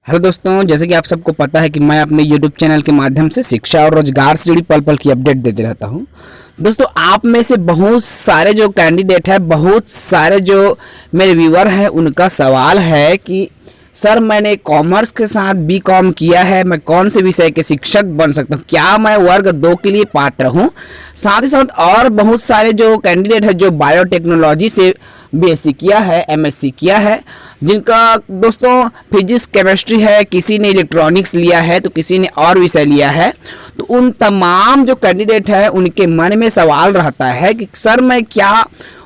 Hello दोस्तों, जैसे कि आप सबको पता है कि मैं अपने यूट्यूब चैनल के माध्यम से शिक्षा और रोजगार से जुड़ी पल पल की अपडेट देते रहता हूं। दोस्तों, आप में से बहुत सारे जो कैंडिडेट हैं, बहुत सारे जो मेरे व्यूअर हैं, उनका सवाल है कि सर मैंने कॉमर्स के साथ बीकॉम किया है, मैं कौन से विषय के शिक्षक बन सकता हूँ, क्या मैं वर्ग 2 के लिए पात्र हूँ। साथ ही साथ और बहुत सारे जो कैंडिडेट है जो बायोटेक्नोलॉजी से बीएससी किया है, एमएससी किया है, जिनका दोस्तों फिजिक्स केमिस्ट्री है, किसी ने इलेक्ट्रॉनिक्स लिया है तो किसी ने और विषय लिया है। तो उन तमाम जो कैंडिडेट है उनके मन में सवाल रहता है कि सर मैं क्या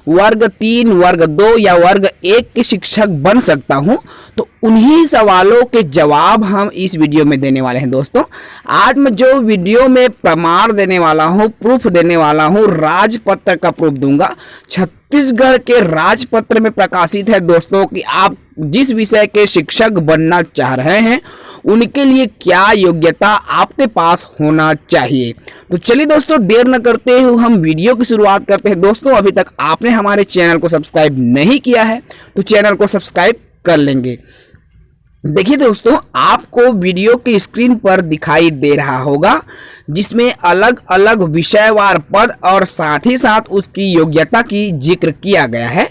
वर्ग 3, वर्ग 2 या वर्ग 1 के शिक्षक बन सकता हूं। तो उन्हीं सवालों के जवाब हम इस वीडियो में देने वाले हैं। दोस्तों, आज मैं जो वीडियो में प्रमाण देने वाला हूं, प्रूफ देने वाला हूं, राजपत्र का प्रूफ दूंगा। छत्तीसगढ़ के राजपत्र में प्रकाशित है दोस्तों कि आप जिस विषय के शिक्षक बनना चाह रहे हैं उनके लिए क्या योग्यता आपके पास होना चाहिए। तो चलिए दोस्तों, देर न करते हुए हम वीडियो की शुरुआत करते हैं। दोस्तों, अभी तक आपने हमारे चैनल को सब्सक्राइब नहीं किया है तो चैनल को सब्सक्राइब कर लेंगे। देखिए दोस्तों, आपको वीडियो की स्क्रीन पर दिखाई दे रहा होगा जिसमें अलग अलग विषयवार पद और साथ ही साथ उसकी योग्यता की जिक्र किया गया है।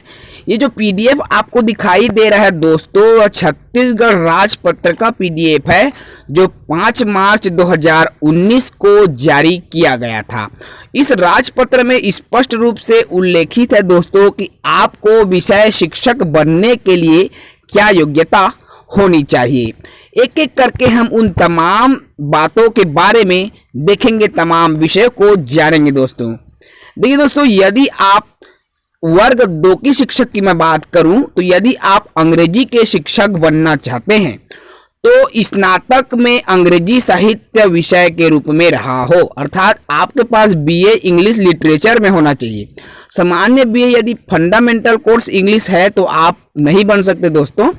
ये जो पीडीएफ आपको दिखाई दे रहा है दोस्तों, छत्तीसगढ़ राजपत्र का पीडीएफ है जो 5 मार्च 2019 को जारी किया गया था। इस राजपत्र में स्पष्ट रूप से उल्लेखित है दोस्तों कि आपको विषय शिक्षक बनने के लिए क्या योग्यता होनी चाहिए। एक एक करके हम उन तमाम बातों के बारे में देखेंगे, तमाम विषयों को जानेंगे। दोस्तों देखिए दोस्तों, यदि आप वर्ग 2 की शिक्षक की मैं बात करूं तो यदि आप अंग्रेजी के शिक्षक बनना चाहते हैं तो स्नातक में अंग्रेजी साहित्य विषय के रूप में रहा हो, अर्थात आपके पास बीए इंग्लिश लिटरेचर में होना चाहिए। सामान्य बीए यदि फंडामेंटल कोर्स इंग्लिश है तो आप नहीं बन सकते दोस्तों।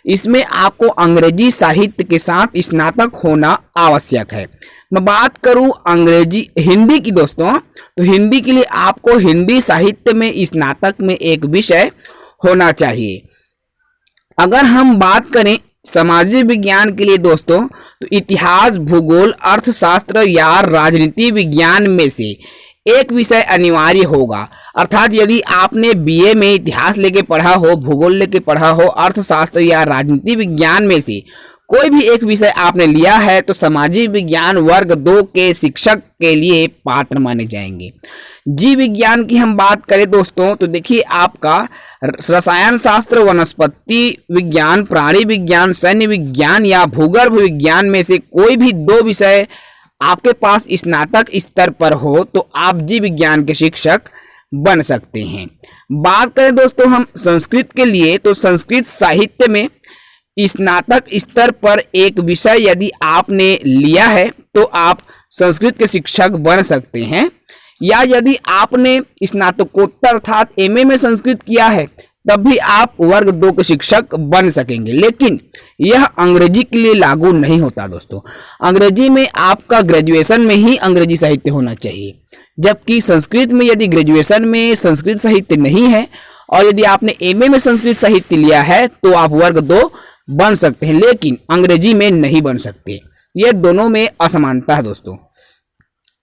इसमें आपको अंग्रेजी साहित्य के साथ स्नातक होना आवश्यक है। मैं बात करूं अंग्रेजी हिंदी की दोस्तों, तो हिंदी के लिए आपको हिंदी साहित्य में स्नातक में एक विषय होना चाहिए। अगर हम बात करें सामाजिक विज्ञान के लिए दोस्तों, तो इतिहास, भूगोल, अर्थशास्त्र या राजनीति विज्ञान में से एक विषय अनिवार्य होगा। अर्थात यदि आपने बीए में इतिहास लेके पढ़ा हो, भूगोल लेके पढ़ा हो, अर्थशास्त्र या राजनीति विज्ञान में से कोई भी एक विषय आपने लिया है तो सामाजिक विज्ञान वर्ग 2 के शिक्षक के लिए पात्र माने जाएंगे। जीव विज्ञान की हम बात करें दोस्तों, तो देखिए आपका रसायन शास्त्र, वनस्पति विज्ञान, प्राणी विज्ञान, सैन्य विज्ञान या भूगर्भ विज्ञान में से कोई भी 2 विषय आपके पास स्नातक स्तर पर हो तो आप जीव विज्ञान के शिक्षक बन सकते हैं। बात करें दोस्तों हम संस्कृत के लिए, तो संस्कृत साहित्य में स्नातक स्तर पर एक विषय यदि आपने लिया है तो आप संस्कृत के शिक्षक बन सकते हैं। या यदि आपने स्नातकोत्तर अर्थात एमए में संस्कृत किया है तब भी आप वर्ग 2 के शिक्षक बन सकेंगे, लेकिन यह अंग्रेजी के लिए लागू नहीं होता दोस्तों। अंग्रेजी में आपका ग्रेजुएशन में ही अंग्रेजी साहित्य होना चाहिए, जबकि संस्कृत में यदि ग्रेजुएशन में संस्कृत साहित्य नहीं है और यदि आपने एमए में संस्कृत साहित्य लिया है तो आप वर्ग 2 बन सकते हैं, लेकिन अंग्रेजी में नहीं बन सकते। ये दोनों में असमानता है दोस्तों।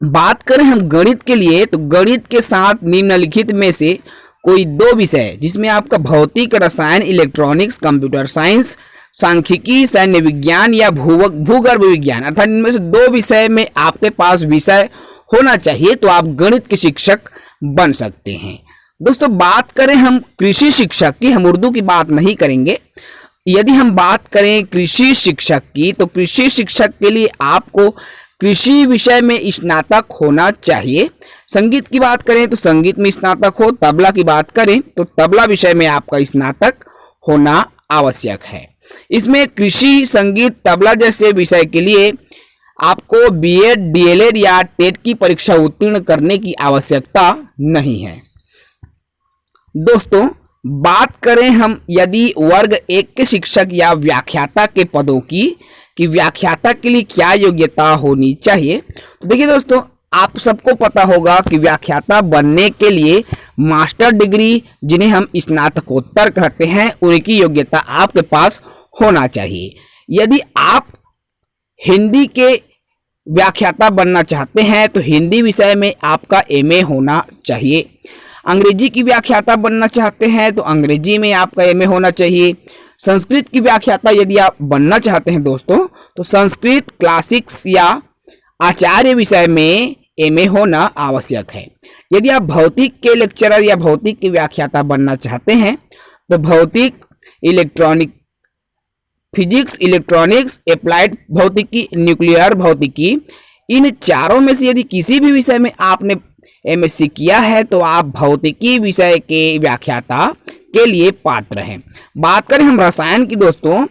बात करें हम गणित के लिए, तो गणित के साथ निम्नलिखित में से कोई 2 विषय जिसमें आपका भौतिक, रसायन, इलेक्ट्रॉनिक्स, कंप्यूटर साइंस, सांख्यिकी, सैन्य विज्ञान या भूगर्भ विज्ञान, अर्थात इनमें से 2 विषय में आपके पास विषय होना चाहिए तो आप गणित के शिक्षक बन सकते हैं। दोस्तों, बात करें हम कृषि शिक्षक की, हम उर्दू की बात नहीं करेंगे। यदि हम बात करें कृषि शिक्षक की, तो कृषि शिक्षक के लिए आपको कृषि विषय में स्नातक होना चाहिए। संगीत की बात करें तो संगीत में स्नातक हो, तबला की बात करें तो तबला विषय में आपका स्नातक होना आवश्यक है। इसमें कृषि, संगीत, तबला जैसे विषय के लिए आपको बीएड, डीएलएड या टेट की परीक्षा उत्तीर्ण करने की आवश्यकता नहीं है। दोस्तों, बात करें हम यदि वर्ग 1 के शिक्षक या व्याख्याता के पदों की, कि व्याख्याता के लिए क्या योग्यता होनी चाहिए, तो देखिए दोस्तों, आप सबको पता होगा कि व्याख्याता बनने के लिए मास्टर डिग्री, जिन्हें हम स्नातकोत्तर कहते हैं, उनकी योग्यता आपके पास होना चाहिए। यदि आप हिंदी के व्याख्याता बनना चाहते हैं तो हिंदी विषय में आपका एमए होना चाहिए। अंग्रेजी की व्याख्याता बनना चाहते हैं तो अंग्रेजी में आपका एमए होना चाहिए। संस्कृत की व्याख्याता यदि आप बनना चाहते हैं दोस्तों तो संस्कृत क्लासिक्स या आचार्य विषय में एमए होना आवश्यक है। यदि आप भौतिक के लेक्चरर या भौतिक की व्याख्याता बनना चाहते हैं तो भौतिक, इलेक्ट्रॉनिक, फिजिक्स, इलेक्ट्रॉनिक्स, एप्लाइड भौतिकी, न्यूक्लियर भौतिकी, इन चारों में से यदि किसी भी विषय में आपने एमएससी किया है तो आप भौतिकी विषय के व्याख्याता के लिए पात्र हैं। बात करें हम रसायन की दोस्तों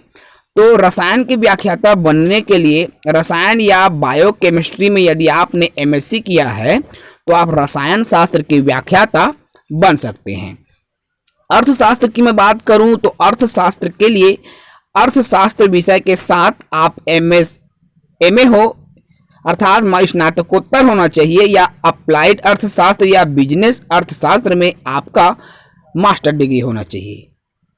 तो रसायन के व्याख्याता बनने के लिए रसायन या बायोकेमिस्ट्री में यदि आपने एमएससी किया है तो आप रसायन शास्त्र के व्याख्याता बन सकते हैं। अर्थशास्त्र की मैं बात करूं तो अर्थशास्त्र के लिए अर्थशास्त्र विषय के साथ आप एमए हो अर्थात स्नातकोत्तर होना चाहिए या अप्लाइड अर्थशास्त्र या बिजनेस अर्थशास्त्र में आपका मास्टर डिग्री होना चाहिए।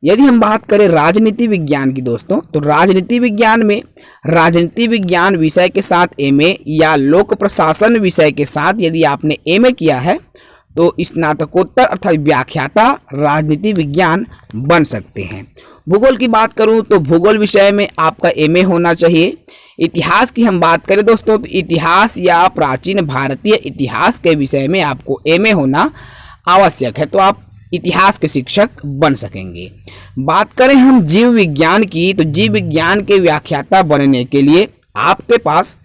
यदि हम बात करें राजनीति विज्ञान की दोस्तों तो राजनीति विज्ञान में राजनीति विज्ञान विषय के साथ एमए या लोक प्रशासन विषय के साथ यदि आपने एमए किया है तो स्नातकोत्तर अर्थात व्याख्याता राजनीति विज्ञान बन सकते हैं। भूगोल की बात करूं तो भूगोल विषय में आपका एमए होना चाहिए। इतिहास की हम बात करें दोस्तों तो इतिहास या प्राचीन भारतीय इतिहास के विषय में आपको एमए होना आवश्यक है, तो आप इतिहास के शिक्षक बन सकेंगे। बात करें हम जीव विज्ञान की तो जीव विज्ञान के व्याख्याता बनने के लिए आपके पास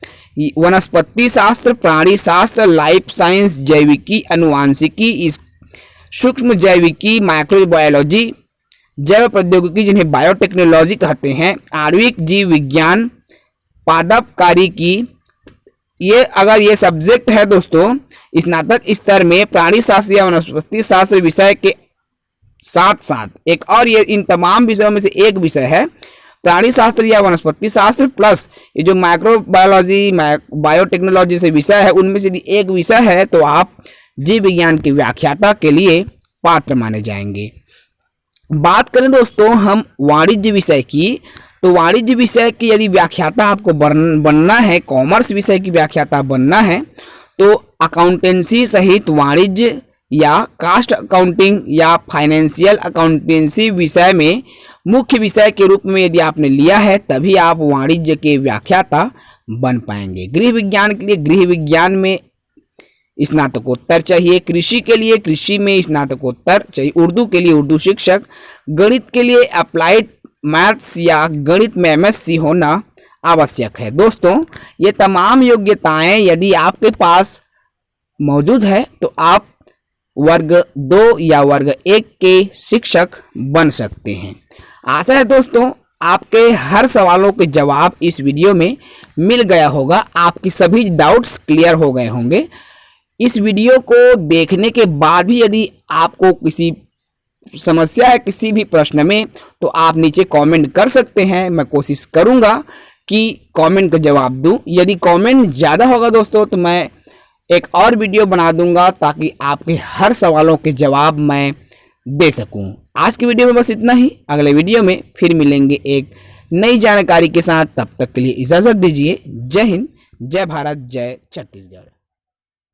वनस्पति शास्त्र, प्राणी शास्त्र, लाइफ साइंस, जैविकी, अनुवांशिकी, सूक्ष्म जैविकी, माइक्रोबायोलॉजी, जैव प्रौद्योगिकी जिन्हें बायोटेक्नोलॉजी कहते हैं, आणविक जीव विज्ञान, पादपकारी की, ये अगर ये सब्जेक्ट है दोस्तों स्नातक स्तर में प्राणी शास्त्र या वनस्पति शास्त्र विषय के साथ साथ एक और ये इन तमाम विषयों में से एक विषय है प्राणी शास्त्र या वनस्पति शास्त्र प्लस ये जो माइक्रोबायोलॉजी, बायोटेक्नोलॉजी से विषय है उनमें से एक विषय है तो आप जीव विज्ञान की व्याख्याता के लिए पात्र माने जाएंगे। बात करें दोस्तों हम वाणिज्य विषय की तो वाणिज्य विषय की यदि व्याख्याता आपको बनना है, कॉमर्स विषय की व्याख्याता बनना है तो अकाउंटेंसी सहित वाणिज्य या कास्ट अकाउंटिंग या फाइनेंशियल अकाउंटेंसी विषय में मुख्य विषय के रूप में यदि आपने लिया है तभी आप वाणिज्य के व्याख्याता बन पाएंगे। गृह विज्ञान के लिए गृह विज्ञान में स्नातकोत्तर चाहिए, कृषि के लिए कृषि में स्नातकोत्तर चाहिए, उर्दू के लिए उर्दू शिक्षक, गणित के लिए अप्लाइड मैथ्स या गणित में एमएससी होना आवश्यक है। दोस्तों ये तमाम योग्यताएं यदि आपके पास मौजूद है तो आप वर्ग 2 या वर्ग 1 के शिक्षक बन सकते हैं। आशा है दोस्तों आपके हर सवालों के जवाब इस वीडियो में मिल गया होगा, आपकी सभी डाउट्स क्लियर हो गए होंगे। इस वीडियो को देखने के बाद भी यदि आपको किसी समस्या है किसी भी प्रश्न में तो आप नीचे कमेंट कर सकते हैं, मैं कोशिश करूंगा कि कमेंट का जवाब दूं। यदि कमेंट ज़्यादा होगा दोस्तों तो मैं एक और वीडियो बना दूंगा ताकि आपके हर सवालों के जवाब मैं दे सकूं। आज की वीडियो में बस इतना ही, अगले वीडियो में फिर मिलेंगे एक नई जानकारी के साथ। तब तक के लिए इजाज़त दीजिए। जय हिंद, जय भारत, जय छत्तीसगढ़।